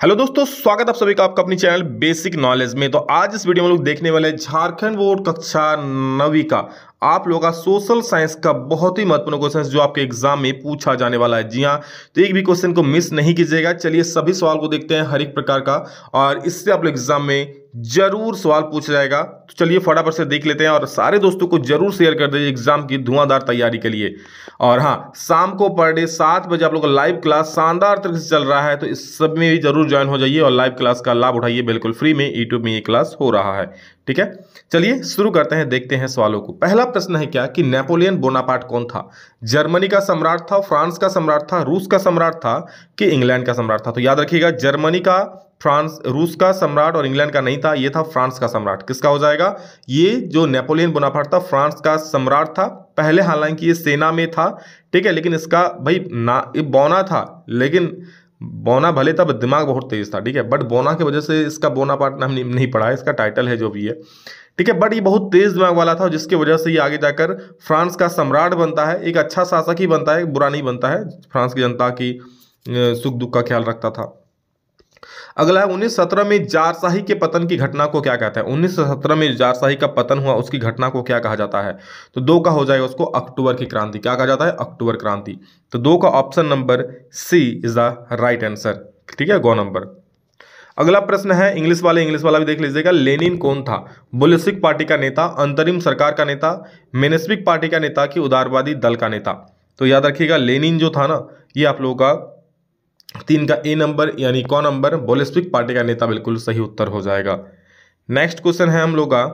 Hello दोस्तों, स्वागत आप सभी का आपका अपनी चैनल बेसिक नॉलेज में। तो आज इस वीडियो में लोग देखने वाले हैं झारखंड बोर्ड कक्षा 9वीं का आप लोगों का सोशल साइंस का बहुत ही महत्वपूर्ण क्वेश्चन जो आपके एग्जाम में पूछा जाने वाला है। जी हाँ, तो एक भी क्वेश्चन को मिस नहीं कीजिएगा। चलिए सभी सवाल को देखते हैं हर एक प्रकार का, और इससे आप लोग एग्जाम में जरूर सवाल पूछा जाएगा। तो चलिए फटाफट से देख लेते हैं, और सारे दोस्तों को जरूर शेयर कर दीजिए एग्जाम की धुआंधार तैयारी के लिए। और हाँ, शाम को पर डे 7 बजे आप लोग का लाइव क्लास शानदार तरीके से चल रहा है, तो इस सब में भी जरूर ज्वाइन हो जाइए और लाइव क्लास का लाभ उठाइए। बिल्कुल फ्री में यूट्यूब में ये क्लास हो रहा है। ठीक है, चलिए शुरू करते हैं, देखते हैं सवालों को। पहला प्रश्न है क्या कि नेपोलियन बोनापार्ट कौन था? जर्मनी का सम्राट था, फ्रांस का सम्राट था, रूस का सम्राट था कि इंग्लैंड का सम्राट था? तो याद रखिएगा, जर्मनी का, फ्रांस, रूस का सम्राट और इंग्लैंड का नहीं था, ये था फ्रांस का सम्राट। किसका हो जाएगा? ये जो नेपोलियन बोनापार्ट था फ्रांस का सम्राट था। पहले हालांकि ये सेना में था, ठीक है, लेकिन इसका भाई ना ये बौना था, लेकिन बौना भले था, दिमाग बहुत तेज था, ठीक है, बट बौना की वजह से इसका बोनापार्ट नाम नहीं पड़ा है, इसका टाइटल है जो भी है, ठीक है, बट ये बहुत तेज दिमाग वाला था, जिसकी वजह से ये आगे जाकर फ्रांस का सम्राट बनता है। एक अच्छा शासक ही बनता है, बुरा नहीं बनता है। फ्रांस की जनता की सुख दुख का ख्याल रखता था। अगला है 1917 में जारशाही के पतन की घटना को क्या कहते हैं? 1917 में जारशाही का पतन हुआ, उसकी घटना को क्या कहा जाता है? तो दो का हो जाएगा, उसको अक्टूबर की क्रांति। क्या कहा जाता है? अक्टूबर क्रांति। तो दो का option number C is the right answer. ठीक है, गो नंबर। अगला प्रश्न है इंग्लिश वाला भी देख लीजिएगा। लेनिन कौन था? बोल्शेविक पार्टी का नेता, अंतरिम सरकार का नेता, मेनेस्विक पार्टी का नेता कि उदारवादी दल का नेता? तो याद रखिएगा, लेनिन जो था ना, ये आप लोगों का 3 का ए नंबर यानी क नंबर, बोल्शेविक पार्टी का नेता बिल्कुल सही उत्तर हो जाएगा। नेक्स्ट क्वेश्चन है हम लोग का,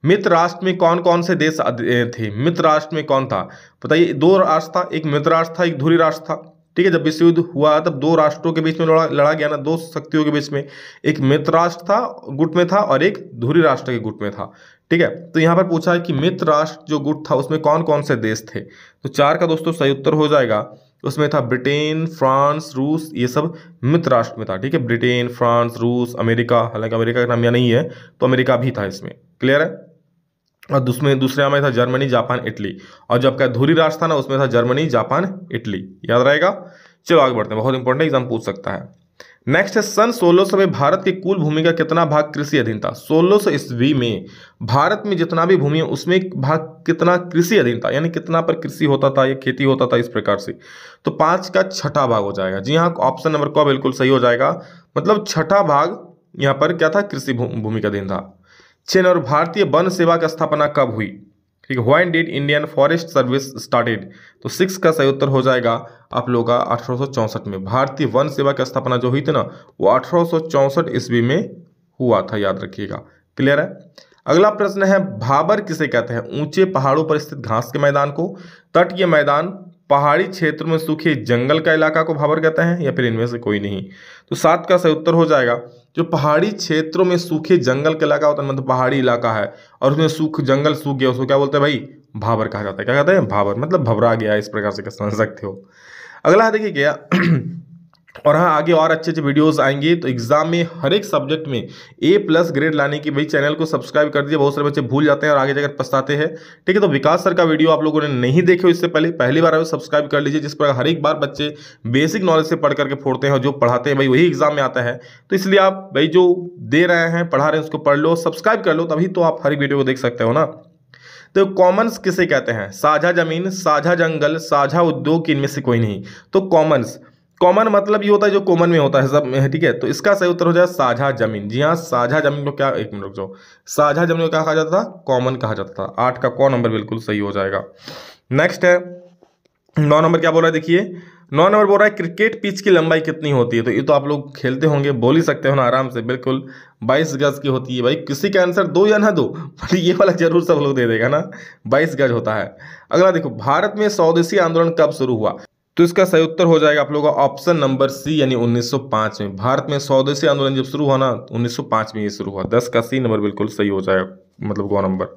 मित्र राष्ट्र में कौन कौन से देश थे? मित्र राष्ट्र में कौन था? बताइए, 2 राष्ट्र था, एक मित्र राष्ट्र था, एक धुरी राष्ट्र था। ठीक है, जब विश्व युद्ध हुआ तब 2 राष्ट्रों के बीच में लड़ा गया ना, 2 शक्तियों के बीच में। एक मित्र राष्ट्र था गुट में था और एक धुरी राष्ट्र के गुट में था। ठीक है, तो यहाँ पर पूछा है कि मित्र राष्ट्र जो गुट था उसमें कौन कौन से देश थे? तो 4 का दोस्तों सही उत्तर हो जाएगा। उसमें था ब्रिटेन, फ्रांस, रूस, ये सब मित्र राष्ट्र में था। ठीक है, ब्रिटेन, फ्रांस, रूस, अमेरिका, हालांकि अमेरिका का नाम यहाँ नहीं है, तो अमेरिका भी था इसमें। क्लियर है? और दूसरे में था जर्मनी, जापान, इटली। और जो आपका धुरी राष्ट्र था ना, उसमें था जर्मनी, जापान, इटली। याद रहेगा। चलो आगे बढ़ते हैं, बहुत इंपॉर्टेंट एग्जाम पूछ सकता है। नेक्स्ट है, सन 1600 में भारत की कुल भूमि का कितना भाग कृषि अधीन था? 1600 ईस्वी में भारत में जितना भी भूमि है उसमें भाग कितना कृषि अधीन था, यानी कितना पर कृषि होता था या खेती होता था, इस प्रकार से। तो 5 का छठा भाग हो जाएगा। जी हाँ, ऑप्शन नंबर को बिल्कुल सही हो जाएगा। मतलब छठा भाग यहाँ पर क्या था? कृषि भूमि का अधीन था। चीन और भारतीय वन सेवा की स्थापना कब हुई? ठीक है, when did Indian forest service started? तो 6 का सही उत्तर हो जाएगा आप लोगों का 1864 में। भारतीय वन सेवा की स्थापना जो हुई थी ना, वो 1864 ईस्वी में हुआ था, याद रखिएगा। क्लियर है? अगला प्रश्न है, भाबर किसे कहते हैं? ऊंचे पहाड़ों पर स्थित घास के मैदान को, तटीय मैदान, पहाड़ी क्षेत्र में सूखे जंगल का इलाका को भाबर कहते हैं, या फिर इनमें से कोई नहीं? तो 7 का सही उत्तर हो जाएगा, जो पहाड़ी क्षेत्रों में सूखे जंगल का इलाका होता है, मतलब पहाड़ी इलाका है और उसमें जंगल सूख गया, उसको क्या बोलते हैं भाई? भाबर कहा जाता है। क्या कहते हैं? भाबर, मतलब भवरा गया, इस प्रकार से समझ सकते हो। अगला है, देखिए क्या और हाँ, आगे और अच्छे अच्छे वीडियोस आएंगे, तो एग्जाम में हर एक सब्जेक्ट में A+ ग्रेड लाने की भाई चैनल को सब्सक्राइब कर दीजिए। बहुत सारे बच्चे भूल जाते हैं और आगे जाकर पछताते हैं। ठीक है, तो विकास सर का वीडियो आप लोगों ने नहीं देखे हो इससे पहले, पहली बार सब्सक्राइब कर लीजिए। जिस पर हर एक बार बच्चे बेसिक नॉलेज से पढ़ करके फोड़ते हैं, और जो पढ़ाते हैं भाई वही एग्जाम में आता है। तो इसलिए आप भाई जो दे रहे हैं, पढ़ा रहे हैं, उसको पढ़ लो, सब्सक्राइब कर लो, तभी तो आप हर एक वीडियो को देख सकते हो ना। तो कॉमन्स किसे कहते हैं? साझा जमीन, साझा जंगल, साझा उद्योग, इनमें से कोई नहीं? तो कॉमन्स, कॉमन मतलब ये होता है जो कॉमन में होता है सब में, ठीक है। तो इसका सही उत्तर हो जाए साझा जमीन। जी हाँ, साझा जमीन को क्या, एक मिनट रुक जाओ, साझा जमीन को क्या कहा जाता था? कॉमन कहा जाता था। 8 का क नंबर बिल्कुल सही हो जाएगा। नेक्स्ट है 9 नंबर, क्या बोल रहा है? देखिए 9 नंबर बोल रहा है, क्रिकेट पिच की लंबाई कितनी होती है? तो ये तो आप लोग खेलते होंगे, बोल ही सकते हो ना आराम से, बिल्कुल 22 गज की होती है। भाई किसी का आंसर दो या ना दो, पर ये वाला जरूर सब लोग दे देगा ना, 22 गज होता है। अगला देखो, भारत में स्वदेशी आंदोलन कब शुरू हुआ? तो इसका सही उत्तर हो जाएगा आप लोगों का ऑप्शन नंबर सी, यानी 1905 में। भारत में स्वदेशी आंदोलन जब शुरू हुआ ना, 1905 में ये शुरू हुआ। 10 का सी नंबर बिल्कुल सही हो जाएगा, मतलब गो नंबर।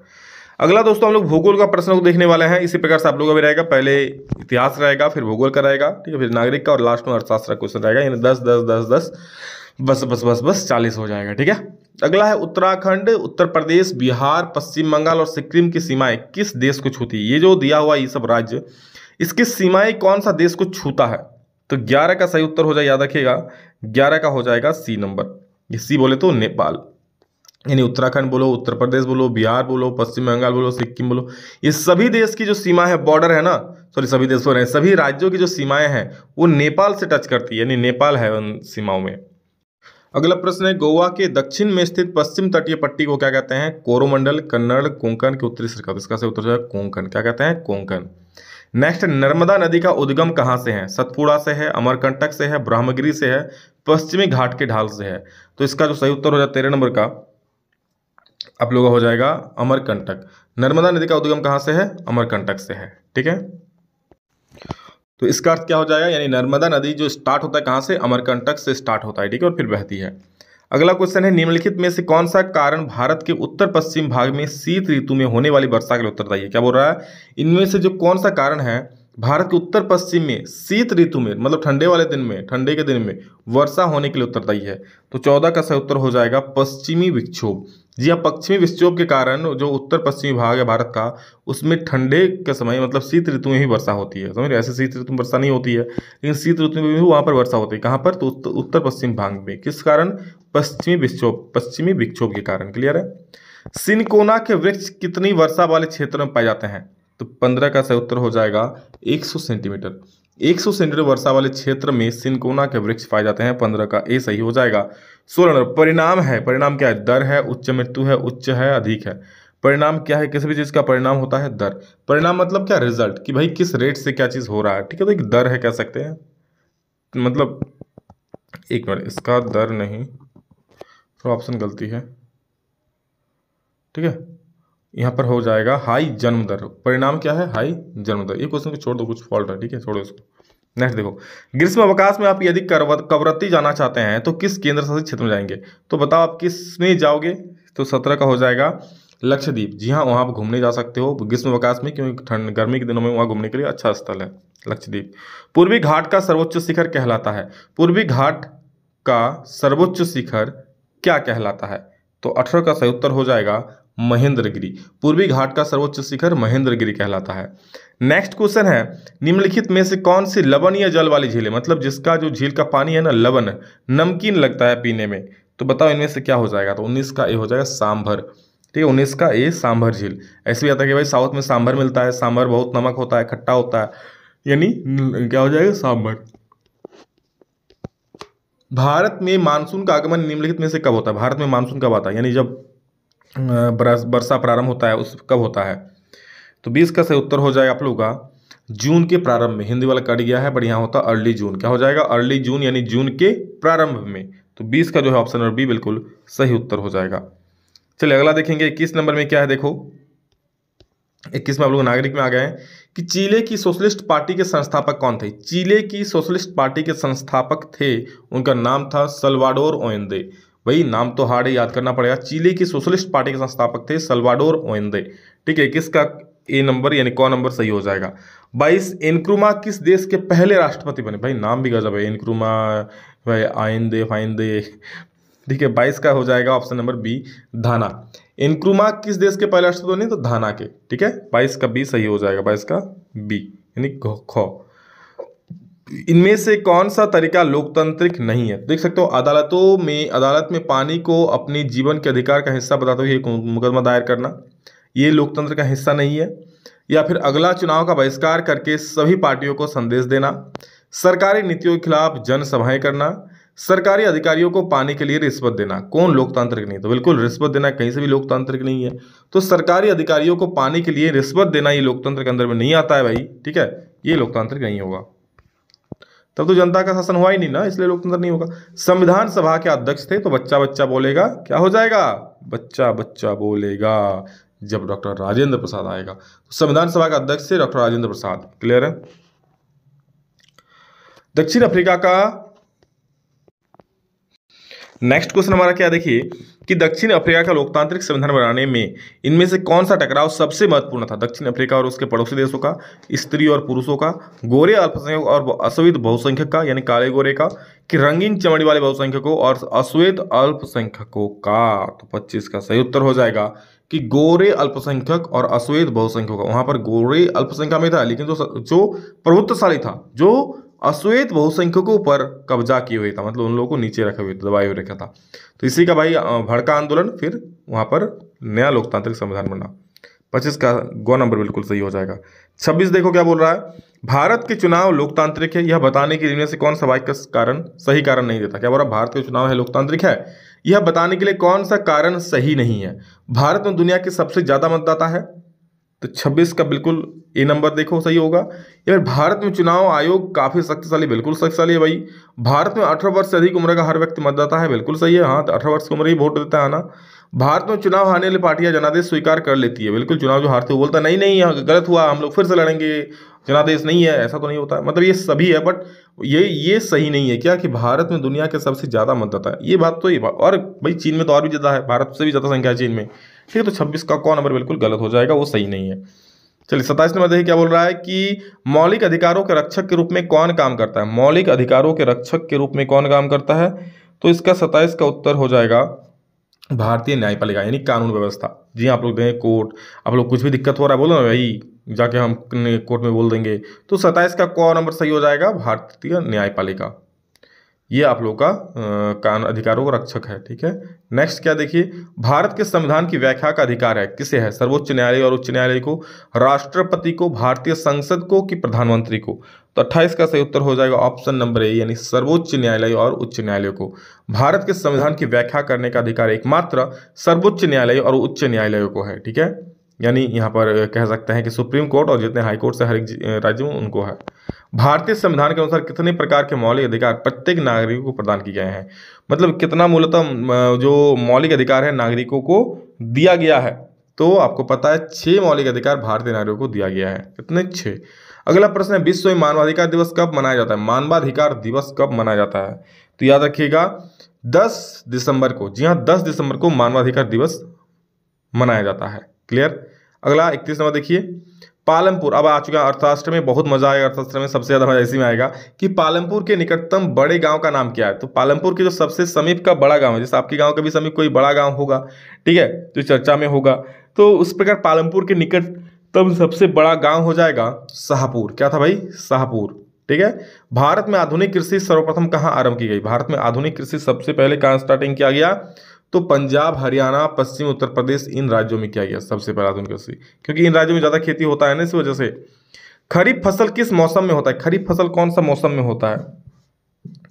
अगला दोस्तों, हम लोग भूगोल का प्रश्न को देखने वाले हैं। इसी प्रकार से आप लोगों का भी रहेगा, पहले इतिहास रहेगा, फिर भूगोल का रहेगा, ठीक है, फिर नागरिक का, और लास्ट में अर्थशास्त्र का क्वेश्चन रहेगा। यानी 10 10 10 10 बस बस बस बस 40 हो जाएगा। ठीक है, अगला है उत्तराखंड, उत्तर प्रदेश, बिहार, पश्चिम बंगाल और सिक्किम की सीमाएं किस देश को छूती है? ये जो दिया हुआ ये सब राज्य, इसकी सीमाएं कौन सा देश को छूता है? तो 11 का सही उत्तर हो जाए, याद रखिएगा 11 का हो जाएगा सी नंबर। ये सी बोले तो नेपाल, यानी उत्तराखंड बोलो, उत्तर प्रदेश बोलो, बिहार बोलो, पश्चिम बंगाल बोलो, सिक्किम बोलो, ये सभी देश की जो सीमा है, बॉर्डर है ना, सॉरी सभी देश हो रहे हैं, सभी राज्यों की जो सीमाएं हैं वो नेपाल से टच करती है, यानी नेपाल है उन सीमाओं में। अगला प्रश्न है, गोवा के दक्षिण में स्थित पश्चिम तटीय पट्टी को क्या कहते हैं? कोरोमंडल, कन्नड़, कोंकण के उत्तरी सरकत। इसका सही उत्तर जो है कोंकण। क्या कहते हैं? कोंकण। नेक्स्ट, नर्मदा नदी का उद्गम कहाँ से है? सतपुड़ा से है, अमरकंटक से है, ब्रह्मगिरी से है, पश्चिमी घाट के ढाल से है। तो इसका जो सही उत्तर हो जाए 13 नंबर का आप लोगों का हो जाएगा अमरकंटक। नर्मदा नदी का उद्गम कहाँ से है? अमरकंटक से है। ठीक है, तो इसका अर्थ क्या हो जाएगा? यानी नर्मदा नदी जो स्टार्ट होता है कहाँ से? अमरकंटक से स्टार्ट होता है। ठीक है, और फिर बहती है। अगला क्वेश्चन है, निम्नलिखित में से कौन सा कारण भारत के उत्तर पश्चिम भाग में शीत ऋतु में होने वाली वर्षा के लिए उत्तरदायी है? क्या बोल रहा है? इनमें से जो कौन सा कारण है भारत के उत्तर पश्चिम में शीत ऋतु में, मतलब ठंडे वाले दिन में, ठंडे के दिन में वर्षा होने के लिए उत्तरदायी है? तो 14 का सही उत्तर हो जाएगा पश्चिमी विक्षोभ। जी हाँ, पश्चिमी विक्षोभ के कारण जो उत्तर पश्चिमी भाग है भारत का, उसमें ठंडे के समय मतलब शीत ऋतु में ही वर्षा होती है। समझ रहे? ऐसे शीत ऋतु में वर्षा नहीं होती है, लेकिन शीत ऋतु में भी वहाँ पर वर्षा होती है। कहाँ पर? तो उत्तर पश्चिम भाग में। किस कारण? पश्चिमी विक्षोभ के कारण। क्लियर है? सिनकोना के वृक्ष कितनी वर्षा वाले क्षेत्र में पाए जाते हैं? तो 15 का सही उत्तर हो जाएगा 100 सेंटीमीटर। 100 सेंटीमीटर वर्षा वाले क्षेत्र में सिनकोना के वृक्ष पाए जाते हैं। 15 का ए सही हो जाएगा। 16 नंबर, परिणाम है। परिणाम क्या है? दर है, उच्च मृत्यु है, उच्च है, अधिक है। परिणाम क्या है? किसी भी चीज का परिणाम होता है दर। परिणाम मतलब क्या? रिजल्ट, कि भाई किस रेट से क्या चीज हो रहा है। ठीक है, तो एक दर है कह सकते हैं। मतलब एक मिनट, इसका दर नहीं, तो ऑप्शन गलती है। ठीक है, यहाँ पर हो जाएगा हाई जन्म दर। परिणाम क्या है? हाई जन्म दर। ये क्वेश्चन को छोड़ दो, कुछ फॉल्ट है। ठीक है, छोड़ो इसको। नेक्स्ट देखो, ग्रीष्म अवकाश में आप यदि कवरत्ती जाना चाहते हैं तो किस केंद्र शासित क्षेत्र में जाएंगे? तो बताओ आप किस में जाओगे? तो 17 का हो जाएगा लक्षद्वीप। जी हाँ, वहाँ आप घूमने जा सकते हो ग्रीष्म अवकाश में, क्योंकि ठंड गर्मी के दिनों में वहाँ घूमने के लिए अच्छा स्थल है लक्षद्वीप। पूर्वी घाट का सर्वोच्च शिखर कहलाता है? पूर्वी घाट का सर्वोच्च शिखर क्या कहलाता है? तो 18 का सही उत्तर हो जाएगा महेंद्रगिरी। पूर्वी घाट का सर्वोच्च शिखर महेंद्रगिरी कहलाता है। नेक्स्ट क्वेश्चन है, निम्नलिखित में से कौन सी लवणीय जल वाली झील है? मतलब जिसका जो झील का पानी है ना, लवण, नमकीन लगता है पीने में। तो बताओ इनमें से क्या हो जाएगा? तो 19 का ए हो जाएगा सांभर। ठीक है, 19 का ए सांभर झील। ऐसे भी आता है कि भाई साउथ में सांभर मिलता है, सांभर बहुत नमक होता है, खट्टा होता है, यानी क्या हो जाएगा? सांभर। भारत में मानसून का आगमन निम्नलिखित में से कब होता है? भारत में मानसून कब आता है, यानी जब वर्षा प्रारंभ होता है उस कब होता है? तो 20 का सही उत्तर हो जाएगा आप लोगों का जून के प्रारंभ में। हिंदी वाला कट गया है, बट यहाँ होता अर्ली जून। क्या हो जाएगा? अर्ली जून, यानी जून के प्रारंभ में। तो 20 का जो है ऑप्शन नंबर बी बिल्कुल सही उत्तर हो जाएगा। चलिए अगला देखेंगे, 21 नंबर में क्या है देखो। 21 में आप लोग नागरिक में आ गए हैं कि चिले की सोशलिस्ट पार्टी के संस्थापक कौन थे? चिले की सोशलिस्ट पार्टी के संस्थापक थे, उनका नाम था सल्वाडोर ओएंदे। भाई नाम तो हार्ड है, याद करना पड़ेगा। चिले की सोशलिस्ट पार्टी के संस्थापक थे सल्वाडोर ओएंदे। ठीक है, किसका ए नंबर यानी क नंबर सही हो जाएगा। 22, एनक्रुमा किस देश के पहले राष्ट्रपति बने? भाई नाम भी गजब है, एनक्रुमा, भाई आइंदे फाइंदे। ठीक है, 22 का हो जाएगा ऑप्शन नंबर बी धाना। एनक्रुमा किस देश के पहले राष्ट्रपति बने? तो धाना के। ठीक है, 22 का बी सही हो जाएगा, 22 का बी यानी ख। इनमें से कौन सा तरीका लोकतांत्रिक नहीं है? देख सकते हो अदालत में पानी को अपने जीवन के अधिकार का हिस्सा बताते हुए मुकदमा दायर करना, ये लोकतंत्र का हिस्सा नहीं है। या फिर अगला चुनाव का बहिष्कार करके सभी पार्टियों को संदेश देना, सरकारी नीतियों के खिलाफ जनसभाएं करना, सरकारी अधिकारियों को पानी के लिए रिश्वत देना। कौन लोकतांत्रिक नहीं? तो बिल्कुल रिश्वत देना कहीं से भी लोकतांत्रिक नहीं है। तो सरकारी अधिकारियों को पानी के लिए रिश्वत देना ये लोकतंत्र के अंदर में नहीं आता है भाई। ठीक है, ये लोकतांत्रिक नहीं होगा, तब तो जनता का शासन हुआ ही नहीं ना, इसलिए लोकतंत्र नहीं होगा। संविधान सभा के अध्यक्ष थे, तो बच्चा बच्चा बोलेगा क्या हो जाएगा? बच्चा बच्चा बोलेगा जब डॉक्टर राजेंद्र प्रसाद आएगा। तो संविधान सभा का अध्यक्ष थे डॉक्टर राजेंद्र प्रसाद। क्लियर है? दक्षिण अफ्रीका का नेक्स्ट क्वेश्चन हमारा क्या देखिए कि दक्षिण अफ्रीका का लोकतांत्रिक संविधान बनाने में इनमें से कौन सा टकराव सबसे महत्वपूर्ण था? दक्षिण अफ्रीका और उसके पड़ोसी देशों का, स्त्री और पुरुषों का, गोरे अल्पसंख्यक और अश्वेत बहुसंख्यक का यानी काले गोरे का, कि रंगीन चमड़ी वाले बहुसंख्यकों और अश्वेत अल्पसंख्यकों का? तो 25 का सही उत्तर हो जाएगा कि गोरे अल्पसंख्यक और अश्वेत बहुसंख्यकों का। वहां पर गोरे अल्पसंख्या में था, लेकिन जो प्रभुत्वशाली था, जो अश्वेत बहुसंख्यकों पर कब्जा किए हुए था, मतलब उन लोगों को नीचे रखे हुए, दबाए हुए रखा था। तो इसी का भाई भड़का आंदोलन, फिर वहां पर नया लोकतांत्रिक संविधान बना। 25 का गौ नंबर बिल्कुल सही हो जाएगा। 26 देखो क्या बोल रहा है, भारत के चुनाव लोकतांत्रिक है, यह बताने के लिए इनमें से कौन सा वाक्य कारण सही कारण नहीं देता। क्या बोल रहा है, भारत के चुनाव है लोकतांत्रिक है, यह बताने के लिए कौन सा कारण सही नहीं है। भारत में दुनिया के सबसे ज्यादा मतदाता है, तो 26 का बिल्कुल ए नंबर देखो सही होगा। यार भारत में चुनाव आयोग काफी शक्तिशाली, बिल्कुल शक्तिशाली है भाई। भारत में 18 वर्ष से अधिक उम्र का हर व्यक्ति मतदाता है, बिल्कुल सही है। हाँ, तो 18 वर्ष की उम्र ही वोट देता है ना। भारत में चुनाव हारने वाली पार्टियां जनादेश स्वीकार कर लेती है, बिल्कुल। चुनाव जो हारते वो बोलता नहीं नहीं यहाँ गलत हुआ, हम लोग फिर से लड़ेंगे, जनादेश नहीं है, ऐसा तो नहीं होता है। मतलब ये सभी है, बट ये सही नहीं है क्या कि भारत में दुनिया के सबसे ज्यादा मतदाता है, ये बात तो ये बात। और भाई चीन में तो और भी ज्यादा है, भारत से भी ज्यादा संख्या है चीन में, ठीक है। तो 26 का कौन नंबर बिल्कुल गलत हो जाएगा, वो सही नहीं है। चलिए 27 नंबर देखिए क्या बोल रहा है कि मौलिक अधिकारों के रक्षक के रूप में कौन काम करता है। मौलिक अधिकारों के रक्षक के रूप में कौन काम करता है, तो इसका 27 का उत्तर हो जाएगा भारतीय न्यायपालिका, यानी कानून व्यवस्था। जी आप लोग दें कोर्ट, आप लोग कुछ भी दिक्कत हो रहा है बोलो ना भाई, जाके हम कोर्ट में बोल देंगे। तो 27 का कौन नंबर सही हो जाएगा, भारतीय न्यायपालिका। ये आप लोग का कानून अधिकारों का रक्षक है, ठीक है। नेक्स्ट क्या देखिए, भारत के संविधान की व्याख्या का अधिकार है किसे है, सर्वोच्च न्यायालय और उच्च न्यायालय को, राष्ट्रपति को, भारतीय संसद को, कि प्रधानमंत्री को। तो 28 का सही उत्तर हो जाएगा ऑप्शन नंबर ए, यानी सर्वोच्च न्यायालय और उच्च न्यायालय को। भारत के संविधान की व्याख्या करने का अधिकार एकमात्र सर्वोच्च न्यायालय और उच्च न्यायालय को है, ठीक है। यानी यहाँ पर कह सकते हैं कि सुप्रीम कोर्ट और जितने हाई कोर्ट से हर एक राज्य में उनको है। भारतीय संविधान के अनुसार कितने प्रकार के मौलिक अधिकार प्रत्येक नागरिक को प्रदान किए गए हैं, मतलब कितना मूलतः जो मौलिक अधिकार है नागरिकों को दिया गया है। तो आपको पता है 6 मौलिक अधिकार भारतीय नागरिकों को दिया गया है, कितने 6। अगला प्रश्न है, विश्व में मानवाधिकार दिवस कब मनाया जाता है। मानवाधिकार दिवस कब मनाया जाता है, तो याद रखिएगा 10 दिसंबर को। जी हाँ, 10 दिसंबर को मानवाधिकार दिवस मनाया जाता है। क्लियर। अगला 31 नंबर देखिए, पालमपुर। अब आ चुका अर्थशास्त्र में, बहुत मजा आएगा अर्थशास्त्र में, सबसे ज्यादा मजा इसी में आएगा कि पालमपुर के निकटतम बड़े गांव का नाम क्या है। तो पालमपुर के जो सबसे समीप का बड़ा गांव है, जैसे आपके गांव के भी समीप कोई बड़ा गांव होगा, ठीक है, जो चर्चा में होगा, तो उस प्रकार पालमपुर के निकटतम सबसे बड़ा गांव हो जाएगा शाहपुर। क्या था भाई, शाहपुर, ठीक है। भारत में आधुनिक कृषि सर्वप्रथम कहाँ आरंभ की गई। भारत में आधुनिक कृषि सबसे पहले कहाँ स्टार्टिंग किया गया, तो पंजाब, हरियाणा, पश्चिम उत्तर प्रदेश, इन राज्यों में किया गया सबसे पहला आधुनिक कृषि, क्योंकि इन राज्यों में ज्यादा खेती होता है ना, इस वजह से। खरीफ फसल किस मौसम में होता है, खरीफ फसल कौन सा मौसम में होता है,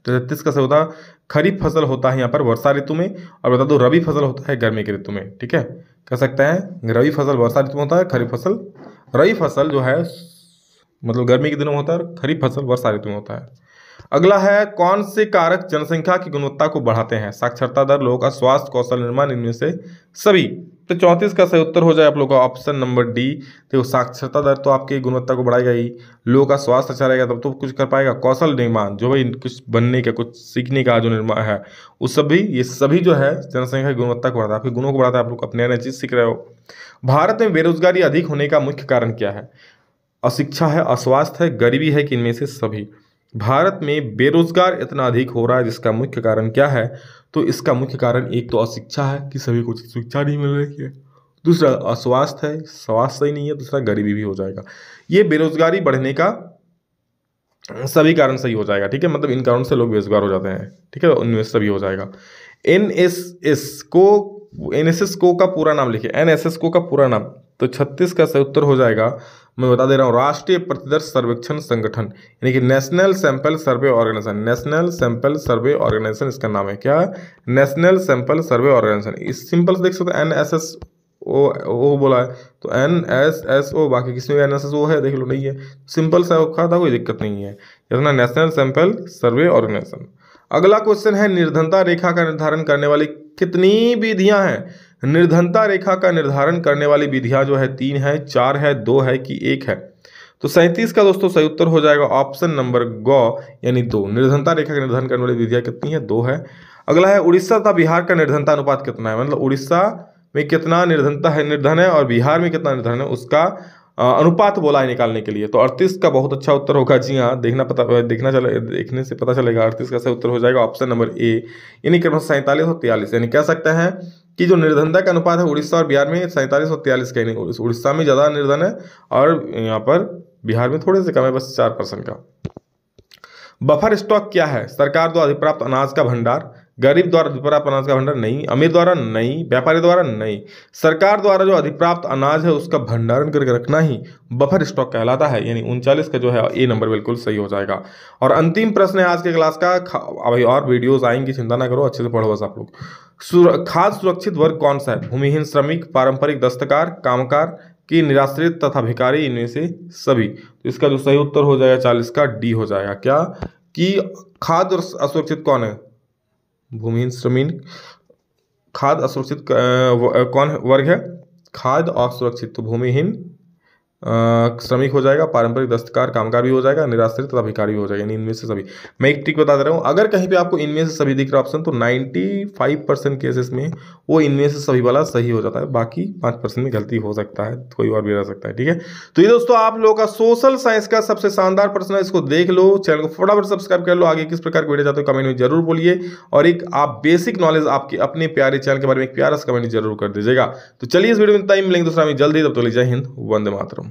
तो 33 का सही होता है खरीफ फसल होता है यहाँ पर वर्षा ऋतु में। और बता दो रबी फसल होता है गर्मी के ऋतु में, ठीक है। कह सकते हैं रबी फसल वर्षा ऋतु में होता है, खरीफ फसल, रबी फसल जो है मतलब गर्मी के दिनों में होता है, खरीफ फसल वर्षा ऋतु में होता है। अगला है, कौन से कारक जनसंख्या की गुणवत्ता को बढ़ाते हैं। साक्षरता दर, लोगों का स्वास्थ्य, कौशल निर्माण, इनमें से सभी। तो 34 का सही उत्तर हो जाए आप लोगों का ऑप्शन नंबर डी। देखो साक्षरता दर तो आपकी गुणवत्ता को बढ़ाएगा ही, लोगों का स्वास्थ्य अच्छा रहेगा तब तो कुछ कर पाएगा, कौशल निर्माण जो भाई कुछ बनने का, कुछ सीखने का जो निर्माण है, उस सभी, ये सभी जो है जनसंख्या की गुणवत्ता को बढ़ाता है, आपके गुणों को बढ़ाता है, आप लोग अपने नए चीज सीख रहे हो। भारत में बेरोजगारी अधिक होने का मुख्य कारण क्या है। अशिक्षा है, अस्वास्थ्य है, गरीबी है, कि इनमें से सभी। भारत में बेरोजगार इतना अधिक हो रहा है, जिसका मुख्य कारण क्या है, तो इसका मुख्य कारण एक तो अशिक्षा है कि सभी को शिक्षा नहीं मिल रही है, दूसरा अस्वास्थ्य है, स्वास्थ्य सही नहीं है, दूसरा गरीबी भी हो जाएगा। ये बेरोजगारी बढ़ने का सभी कारण सही हो जाएगा, ठीक है, मतलब इन कारणों से लोग बेरोजगार हो जाते हैं, ठीक है, उनमें सभी हो जाएगा। एनएसएस को का पूरा नाम लिखिए, एनएसएस को का पूरा नाम। तो 36 का सही उत्तर हो जाएगा, मैं बता दे रहा हूँ, राष्ट्रीय प्रतिदर्श सर्वेक्षण संगठन, यानी कि national sample survey organisation. National sample survey organisation इसका नाम है, क्या, नेशनल सैंपल सर्वे ऑर्गेनाइजेशन। इस सिंपल से देख सकते हैं, एनएसएस ओ बोला है तो NSSO, बाकी किसी में NSSO है देख लो, नहीं है, सिंपल सा रखा था, कोई दिक्कत नहीं है, इतना नेशनल सैंपल सर्वे ऑर्गेनाइजेशन। अगला क्वेश्चन है, निर्धनता रेखा का निर्धारण करने वाली कितनी विधियां हैं। निर्धनता रेखा का निर्धारण करने वाली विधियां जो है 3 है, 4 है, 2 है, कि 1 है। तो 37 का दोस्तों सही उत्तर हो जाएगा ऑप्शन नंबर ग, यानी 2। निर्धनता रेखा का निर्धारण करने वाली विधियां कितनी है, 2 है। अगला है, उड़ीसा तथा बिहार का निर्धनता अनुपात कितना है, मतलब उड़ीसा में कितना निर्धनता है, निर्धन है, और बिहार में कितना निर्धन है, उसका अनुपात बोला है निकालने के लिए। तो 38 का बहुत अच्छा उत्तर होगा, जी हाँ, देखने से पता चलेगा। 38 का सही उत्तर हो जाएगा ऑप्शन नंबर ए, यानी क्रमशः 47 और 43। यानी कह सकते हैं कि जो निर्धनता का अनुपात है उड़ीसा और बिहार में 47 और 43 का, नहीं उड़ीसा में ज़्यादा निर्धन है और यहाँ पर बिहार में थोड़े से कम है, बस 4% का। बफर स्टॉक क्या है? सरकार द्वारा अधिप्राप्त अनाज का भंडार, गरीब द्वारा अधिप्राप्त अनाज का भंडार नहीं, अमीर द्वारा नहीं, व्यापारी द्वारा नहीं, सरकार द्वारा जो अधिप्राप्त अनाज है उसका भंडारण करके रखना ही बफर स्टॉक कहलाता है। यानी 39 का जो है ए नंबर बिल्कुल सही हो जाएगा। और अंतिम प्रश्न है आज के क्लास का। अभी और वीडियोस आएंगी, चिंता ना करो, अच्छे से पढ़ो बस आप लोग। खाद्य सुरक्षित वर्ग कौन सा है? भूमिहीन श्रमिक, पारंपरिक दस्तकार, कामगार की निराश्रित तथा भिखारी, इनमें से सभी। तो इसका जो सही उत्तर हो जाएगा 40 का डी हो जाएगा। क्या कि खाद्य असुरक्षित कौन है? भूमिहीन श्रमिक। खाद्य असुरक्षित कौन वर्ग है? खाद्य असुरक्षित, तो भूमिहीन श्रमिक हो जाएगा, पारंपरिक दस्तकार कामगार भी हो जाएगा, निराश्रित तथा भिखारी भी हो जाएगा। इनमें से सभी। मैं एक ट्रिक बता दे रहा हूँ, अगर कहीं पे आपको इनमें से सभी दिख रहा ऑप्शन तो 95% केसेस में वो इनमें से सभी वाला सही हो जाता है, बाकी 5% में गलती हो सकता है, कोई और भी रह सकता है। ठीक है, तो ये दोस्तों आप लोगों का सोशल साइंस का सबसे शानदार प्रश्न है, इसको देख लो, चैनल को फटाफट सब्सक्राइब कर लो। आगे किस प्रकार की वीडियो चाहते हो कमेंट में जरूर बोलिए, और एक आप बेसिक नॉलेज आपके अपने प्यारे चैनल के बारे में एक प्यारा सा कमेंट जरूर कर दीजिएगा। तो चलिए इस वीडियो में टाइम मिलेंगे दूसरा में जल्दी, तब तो जय हिंद, वंदे मातरम।